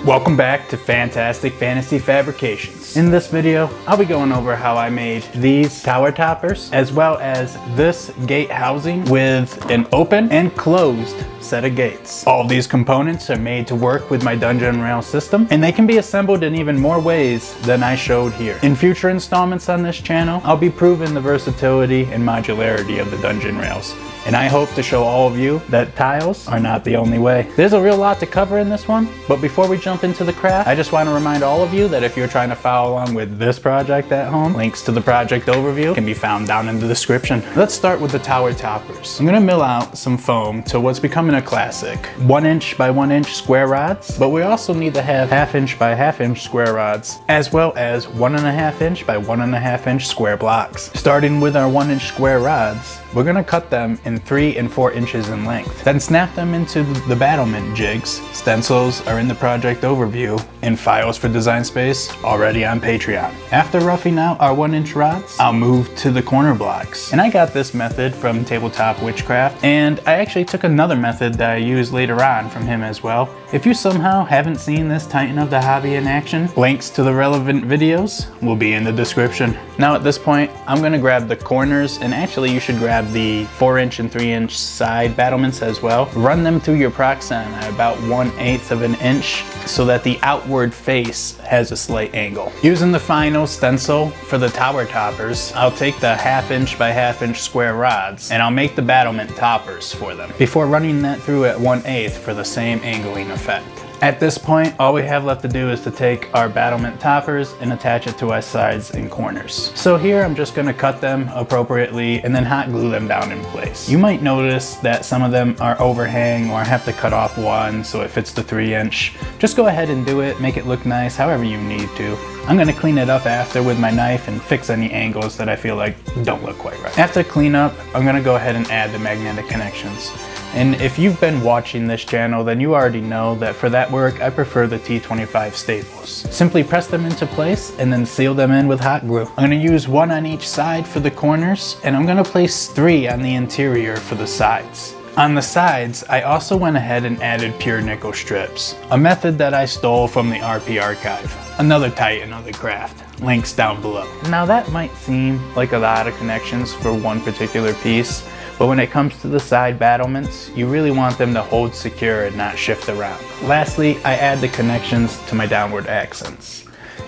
Welcome back to Fantastic Fantasy Fabrications. In this video, I'll be going over how I made these tower toppers, as well as this gate housing with an open and closed set of gates. All of these components are made to work with my dungeon rail system, and they can be assembled in even more ways than I showed here. In future installments on this channel, I'll be proving the versatility and modularity of the dungeon rails. And I hope to show all of you that tiles are not the only way. There's a real lot to cover in this one, but before we jump into the craft, I just want to remind all of you that if you're trying to follow along with this project at home, links to the project overview can be found down in the description. Let's start with the tower toppers. I'm gonna mill out some foam to what's becoming a classic. 1 inch by 1 inch square rods, but we also need to have 1/2 inch by 1/2 inch square rods, as well as 1.5 inch by 1.5 inch square blocks. Starting with our 1 inch square rods, we're gonna cut them in 3 and 4 inches in length. Then snap them into the battlement jigs. Stencils are in the project overview and files for design space already on Patreon. After roughing out our 1 inch rods, I'll move to the corner blocks. And I got this method from Tabletop Witchcraft, and I actually took another method that I used later on from him as well. If you somehow haven't seen this Titan of the Hobby in action, links to the relevant videos will be in the description. Now at this point, I'm gonna grab the corners, and actually you should grab the 4 inch and 3 inch side battlements as well. Run them through your proxen at about 1/8 of an inch so that the outward face has a slight angle. Using the final stencil for the tower toppers, I'll take the 1/2 inch by 1/2 inch square rods and I'll make the battlement toppers for them before running that through at 1/8 for the same angling effect. At this point, all we have left to do is to take our battlement toppers and attach it to our sides and corners. So here I'm just gonna cut them appropriately and then hot glue them down in place. You might notice that some of them are overhang, or I have to cut off one so it fits the 3 inch. Just go ahead and do it, make it look nice however you need to. I'm gonna clean it up after with my knife and fix any angles that I feel like don't look quite right. After cleanup, I'm gonna go ahead and add the magnetic connections. And if you've been watching this channel, then you already know that for that work, I prefer the T25 staples. Simply press them into place and then seal them in with hot glue. I'm gonna use 1 on each side for the corners, and I'm gonna place 3 on the interior for the sides. On the sides, I also went ahead and added pure nickel strips, a method that I stole from the RP archive, another Titan of the craft. Links down below. Now that might seem like a lot of connections for one particular piece, but when it comes to the side battlements, you really want them to hold secure and not shift around. Lastly, I add the connections to my downward accents.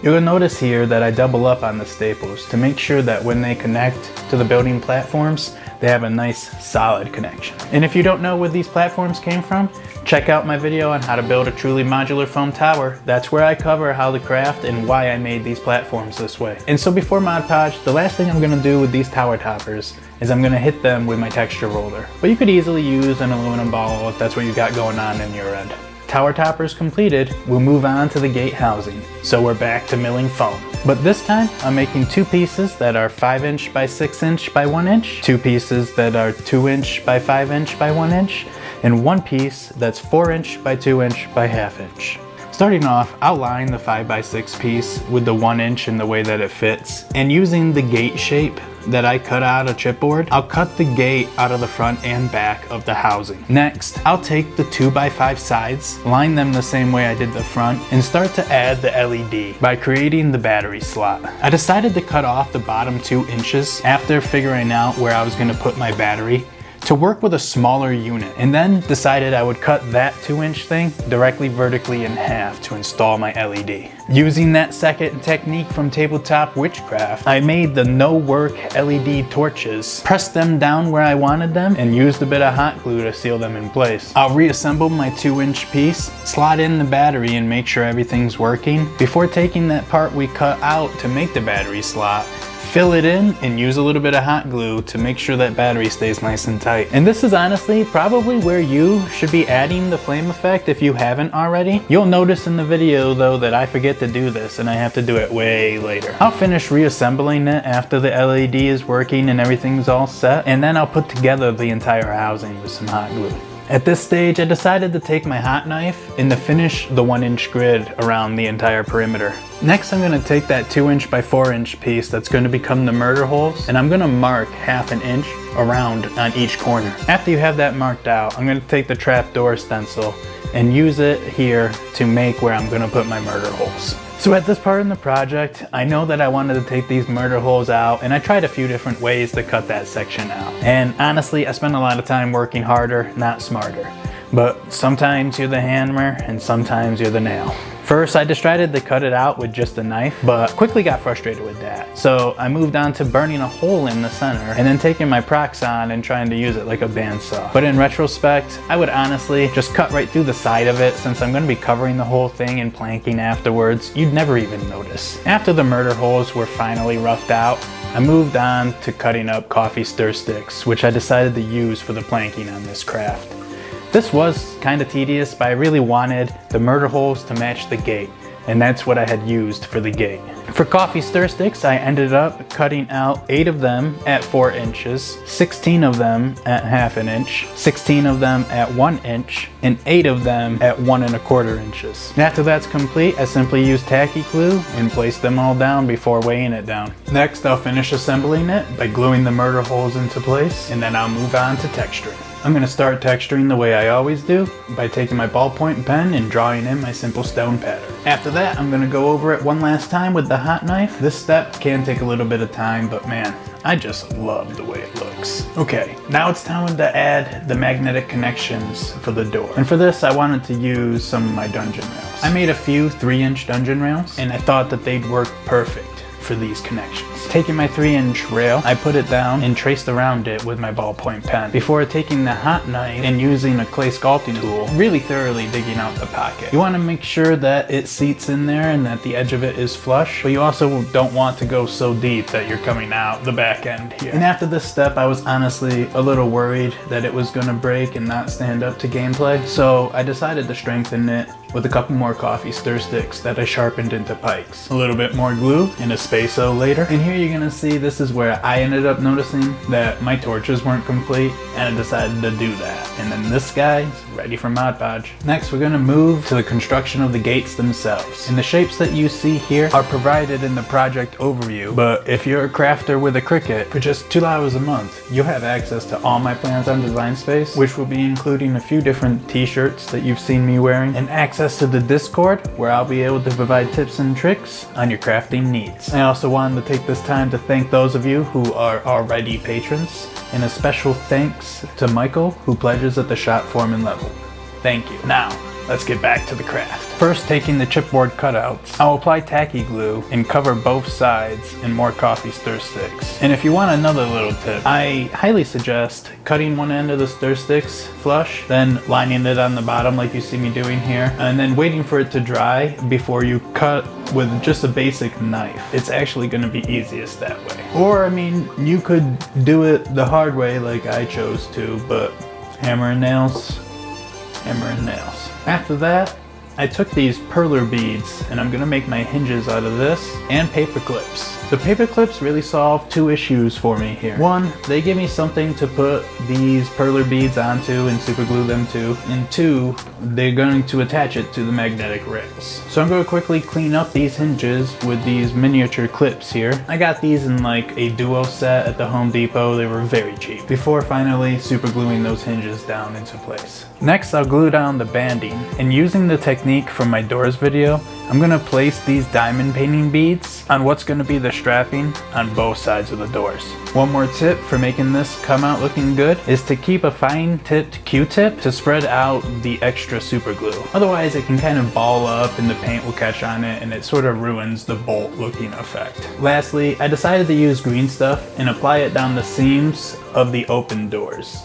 You'll notice here that I double up on the staples to make sure that when they connect to the building platforms, they have a nice solid connection. And if you don't know where these platforms came from, check out my video on how to build a truly modular foam tower. That's where I cover how to craft and why I made these platforms this way. And so before Mod Podge, the last thing I'm gonna do with these tower toppers is I'm gonna hit them with my texture roller. But you could easily use an aluminum ball if that's what you got going on in your end. Tower toppers completed, we'll move on to the gate housing. So we're back to milling foam. But this time, I'm making 2 pieces that are 5 inch by 6 inch by 1 inch, 2 pieces that are 2 inch by 5 inch by 1 inch, and 1 piece that's 4 inch by 2 inch by 1/2 inch. Starting off, I'll line the 5 by 6 piece with the 1 inch in the way that it fits, and using the gate shape that I cut out of chipboard, I'll cut the gate out of the front and back of the housing. Next, I'll take the 2 by 5 sides, line them the same way I did the front, and start to add the LED by creating the battery slot. I decided to cut off the bottom 2 inches after figuring out where I was going to put my battery to work with a smaller unit, and then decided I would cut that 2 inch thing directly vertically in half to install my LED. Using that second technique from Tabletop Witchcraft, I made the no work LED torches, pressed them down where I wanted them, and used a bit of hot glue to seal them in place. I'll reassemble my 2 inch piece, slot in the battery and make sure everything's working, before taking that part we cut out to make the battery slot, fill it in, and use a little bit of hot glue to make sure that battery stays nice and tight. And this is honestly probably where you should be adding the flame effect if you haven't already. You'll notice in the video though that I forget to do this and I have to do it way later. I'll finish reassembling it after the LED is working and everything's all set, and then I'll put together the entire housing with some hot glue. At this stage, I decided to take my hot knife and to finish the 1 inch grid around the entire perimeter. Next, I'm going to take that 2 inch by 4 inch piece that's going to become the murder holes, and I'm going to mark 1/2 inch around on each corner. After you have that marked out, I'm going to take the trapdoor stencil and use it here to make where I'm gonna put my murder holes. So at this part in the project, I know that I wanted to take these murder holes out, and I tried a few different ways to cut that section out. And honestly, I spent a lot of time working harder, not smarter. But sometimes you're the hammer and sometimes you're the nail. First, I just tried to cut it out with just a knife, but quickly got frustrated with that. So I moved on to burning a hole in the center and then taking my Proxon and trying to use it like a bandsaw. But in retrospect, I would honestly just cut right through the side of it, since I'm gonna be covering the whole thing in planking afterwards. You'd never even notice. After the murder holes were finally roughed out, I moved on to cutting up coffee stir sticks, which I decided to use for the planking on this craft. This was kind of tedious, but I really wanted the murder holes to match the gate, and that's what I had used for the gate. For coffee stir sticks, I ended up cutting out 8 of them at 4 inches, 16 of them at ½ an inch, 16 of them at 1 inch, and 8 of them at 1 1/4 inches. And after that's complete, I simply use tacky glue and place them all down before weighing it down. Next, I'll finish assembling it by gluing the murder holes into place, and then I'll move on to texturing. I'm going to start texturing the way I always do, by taking my ballpoint pen and drawing in my simple stone pattern. After that, I'm going to go over it one last time with the hot knife. This step can take a little bit of time, but man, I just love the way it looks. Okay, now it's time to add the magnetic connections for the door. And for this, I wanted to use some of my dungeon rails. I made a few 3-inch dungeon rails, and I thought that they'd work perfect for these connections. Taking my 3-inch rail, I put it down and traced around it with my ballpoint pen before taking the hot knife and using a clay sculpting tool, really thoroughly digging out the pocket. You want to make sure that it seats in there and that the edge of it is flush, but you also don't want to go so deep that you're coming out the back end here. And after this step, I was honestly a little worried that it was going to break and not stand up to gameplay, so I decided to strengthen it with a couple more coffee stir sticks that I sharpened into pikes. A little bit more glue and a spaso later. And here you're gonna see this is where I ended up noticing that my torches weren't complete, and I decided to do that. And then this guy is ready for Mod Podge. Next, we're gonna move to the construction of the gates themselves. And the shapes that you see here are provided in the project overview, but if you're a crafter with a Cricut, for just $2 a month, you'll have access to all my plans on Design Space, which will be including a few different t-shirts that you've seen me wearing, and access to the Discord, where I'll be able to provide tips and tricks on your crafting needs. I also wanted to take this time to thank those of you who are already patrons, and a special thanks to Michael, who pledges at the shop foreman level. Thank you. Now, let's get back to the craft. First, taking the chipboard cutouts, I'll apply tacky glue and cover both sides in more coffee stir sticks. And if you want another little tip, I highly suggest cutting one end of the stir sticks flush, then lining it on the bottom like you see me doing here, and then waiting for it to dry before you cut with just a basic knife. It's actually going to be easiest that way. Or, I mean, you could do it the hard way like I chose to, but hammer and nails, hammer and nails. After that, I took these perler beads and I'm gonna make my hinges out of this and paper clips. The paper clips really solve 2 issues for me here. 1, they give me something to put these perler beads onto and super glue them to. And 2, they're going to attach it to the magnetic rails. So I'm going to quickly clean up these hinges with these miniature clips here. I got these in like a duo set at the Home Depot. They were very cheap. Before finally super gluing those hinges down into place. Next, I'll glue down the banding, and using the technique from my doors video, I'm going to place these diamond painting beads on what's going to be the strapping on both sides of the doors. One more tip for making this come out looking good is to keep a fine tipped Q-tip to spread out the extra super glue. Otherwise it can kind of ball up and the paint will catch on it and it sort of ruins the bolt looking effect. Lastly, I decided to use green stuff and apply it down the seams of the open doors,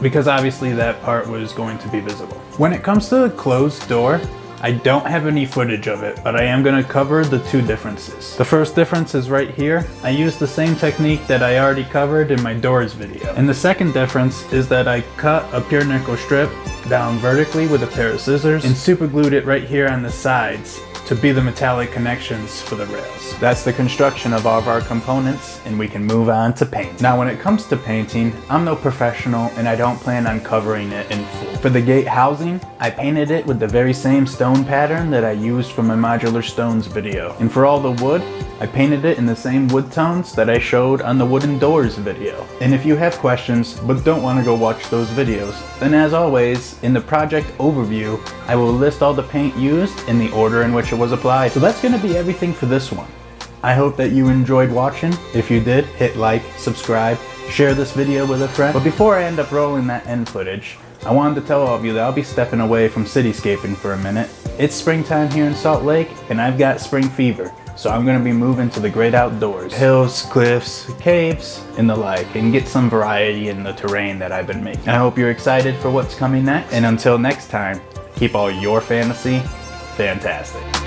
because obviously that part was going to be visible. When it comes to the closed door, I don't have any footage of it, but I am going to cover the 2 differences. The first difference is right here. I used the same technique that I already covered in my doors video. And the second difference is that I cut a pure nickel strip down vertically with a pair of scissors and super glued it right here on the sides to be the metallic connections for the rails. That's the construction of all of our components, and we can move on to paint. Now when it comes to painting, I'm no professional and I don't plan on covering it in full. For the gate housing, I painted it with the very same stone pattern that I used for my modular stones video. And for all the wood, I painted it in the same wood tones that I showed on the wooden doors video. And if you have questions but don't want to go watch those videos, then as always, in the project overview, I will list all the paint used in the order in which it was applied. So that's going to be everything for this one. I hope that you enjoyed watching. If you did, hit like, subscribe, share this video with a friend. But before I end up rolling that end footage, I wanted to tell all of you that I'll be stepping away from cityscaping for a minute. It's springtime here in Salt Lake, and I've got spring fever. So I'm going to be moving to the great outdoors. Hills, cliffs, caves, and the like, and get some variety in the terrain that I've been making. I hope you're excited for what's coming next. And until next time, keep all your fantasy fantastic.